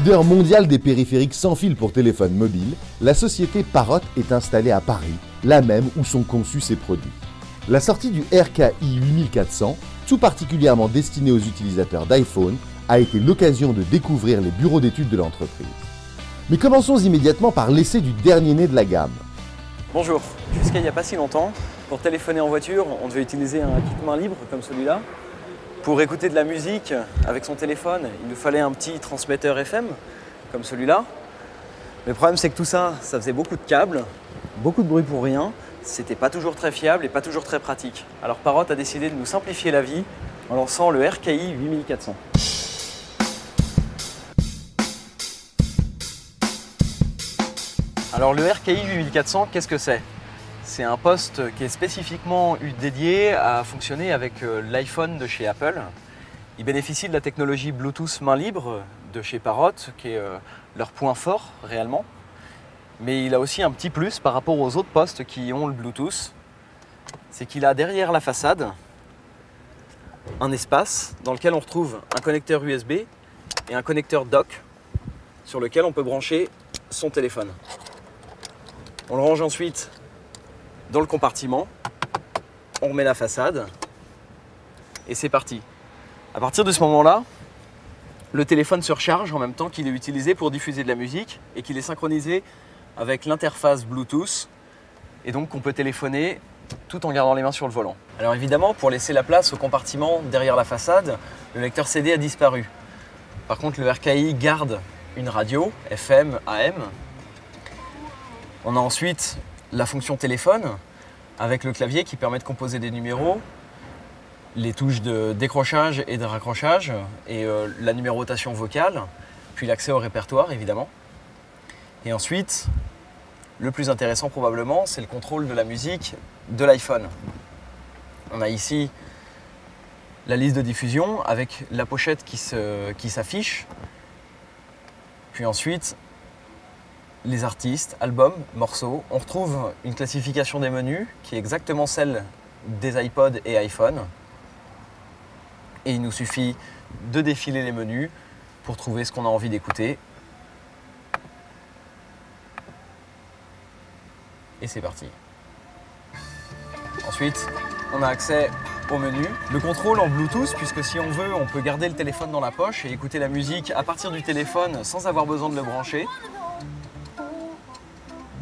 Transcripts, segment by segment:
Leader mondial des périphériques sans fil pour téléphone mobile, la société Parrot est installée à Paris, là même où sont conçus ses produits. La sortie du RKI 8400, tout particulièrement destiné aux utilisateurs d'iPhone, a été l'occasion de découvrir les bureaux d'études de l'entreprise. Mais commençons immédiatement par l'essai du dernier né de la gamme. Bonjour, jusqu'à il n'y a pas si longtemps, pour téléphoner en voiture, on devait utiliser un kit main libre comme celui-là. Pour écouter de la musique avec son téléphone, il nous fallait un petit transmetteur FM comme celui-là. Mais le problème c'est que tout ça, ça faisait beaucoup de câbles, beaucoup de bruit pour rien. C'était pas toujours très fiable et pas toujours très pratique. Alors Parrot a décidé de nous simplifier la vie en lançant le RKI 8400. Alors le RKI 8400, qu'est-ce que c'est ? C'est un poste qui est spécifiquement dédié à fonctionner avec l'iPhone de chez Apple. Il bénéficie de la technologie Bluetooth main libre de chez Parrot, qui est leur point fort réellement. Mais il a aussi un petit plus par rapport aux autres postes qui ont le Bluetooth. C'est qu'il a derrière la façade un espace dans lequel on retrouve un connecteur USB et un connecteur dock sur lequel on peut brancher son téléphone. On le range ensuite dans le compartiment, on remet la façade et c'est parti. À partir de ce moment-là, le téléphone se recharge en même temps qu'il est utilisé pour diffuser de la musique et qu'il est synchronisé avec l'interface Bluetooth et donc qu'on peut téléphoner tout en gardant les mains sur le volant. Alors évidemment, pour laisser la place au compartiment derrière la façade, le lecteur CD a disparu. Par contre, le RKI garde une radio FM, AM. On a ensuite la fonction téléphone avec le clavier qui permet de composer des numéros, les touches de décrochage et de raccrochage et la numérotation vocale, puis l'accès au répertoire évidemment. Et ensuite, le plus intéressant probablement, c'est le contrôle de la musique de l'iPhone. On a ici la liste de diffusion avec la pochette qui s'affiche, puis ensuite les artistes, albums, morceaux. On retrouve une classification des menus qui est exactement celle des iPod et iPhone. Et il nous suffit de défiler les menus pour trouver ce qu'on a envie d'écouter. Et c'est parti. Ensuite, on a accès au menu. Le contrôle en Bluetooth, puisque si on veut, on peut garder le téléphone dans la poche et écouter la musique à partir du téléphone sans avoir besoin de le brancher.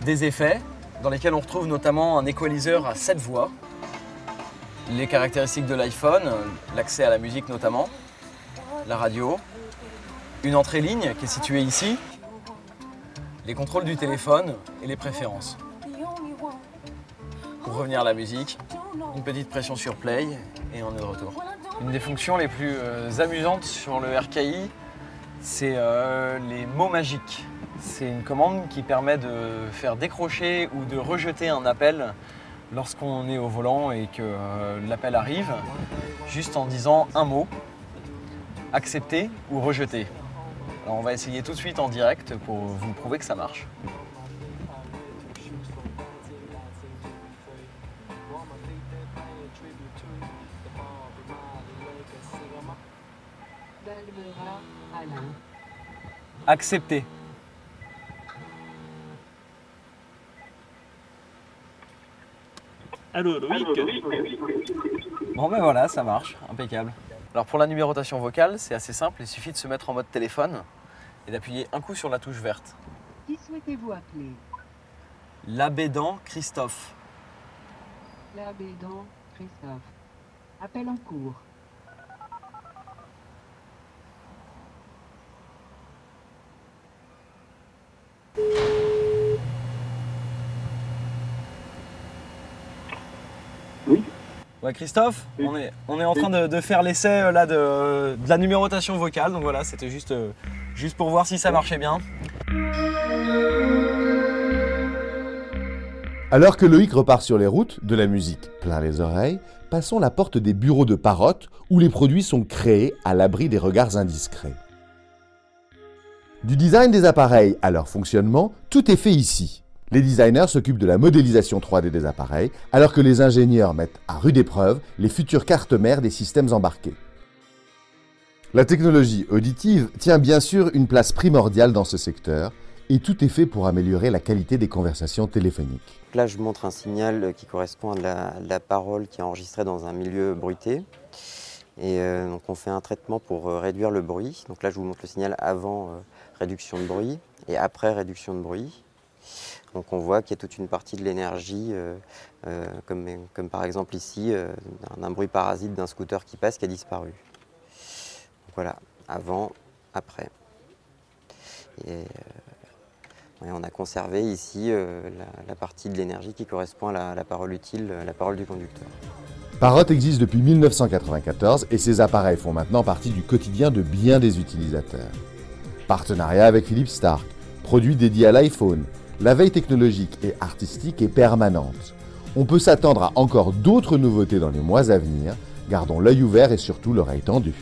Des effets dans lesquels on retrouve notamment un équaliseur à 7 voix, les caractéristiques de l'iPhone, l'accès à la musique notamment, la radio, une entrée ligne qui est située ici, les contrôles du téléphone et les préférences. Pour revenir à la musique, une petite pression sur play et on est de retour. Une des fonctions les plus amusantes sur le RKI, c'est les mots magiques. C'est une commande qui permet de faire décrocher ou de rejeter un appel lorsqu'on est au volant et que l'appel arrive, juste en disant un mot, accepter ou rejeter. Alors on va essayer tout de suite en direct pour vous prouver que ça marche. Accepter. Allô Loïc. Bon ben voilà, ça marche, impeccable. Alors pour la numérotation vocale, c'est assez simple, il suffit de se mettre en mode téléphone et d'appuyer un coup sur la touche verte. Qui souhaitez-vous appeler? L'Abédan Christophe. L'Abédan Christophe. Appel en cours. Oui. Ouais Christophe, Oui. on est en train de faire l'essai là de la numérotation vocale, donc voilà, c'était juste pour voir si ça marchait bien. Alors que Loïc repart sur les routes, de la musique plein les oreilles, passons la porte des bureaux de Parrot où les produits sont créés à l'abri des regards indiscrets. Du design des appareils à leur fonctionnement, tout est fait ici. Les designers s'occupent de la modélisation 3D des appareils, alors que les ingénieurs mettent à rude épreuve les futures cartes mères des systèmes embarqués. La technologie auditive tient bien sûr une place primordiale dans ce secteur et tout est fait pour améliorer la qualité des conversations téléphoniques. Là, je montre un signal qui correspond à la parole qui est enregistrée dans un milieu bruité. Et donc on fait un traitement pour réduire le bruit. Donc là, je vous montre le signal avant réduction de bruit et après réduction de bruit. Donc on voit qu'il y a toute une partie de l'énergie, comme par exemple ici, un bruit parasite d'un scooter qui passe qui a disparu. Donc voilà, avant, après. Et on a conservé ici la partie de l'énergie qui correspond à la parole utile, la parole du conducteur. Parrot existe depuis 1994 et ses appareils font maintenant partie du quotidien de bien des utilisateurs. Partenariat avec Philippe Starck, produit dédié à l'iPhone. La veille technologique et artistique est permanente. On peut s'attendre à encore d'autres nouveautés dans les mois à venir. Gardons l'œil ouvert et surtout l'oreille tendue.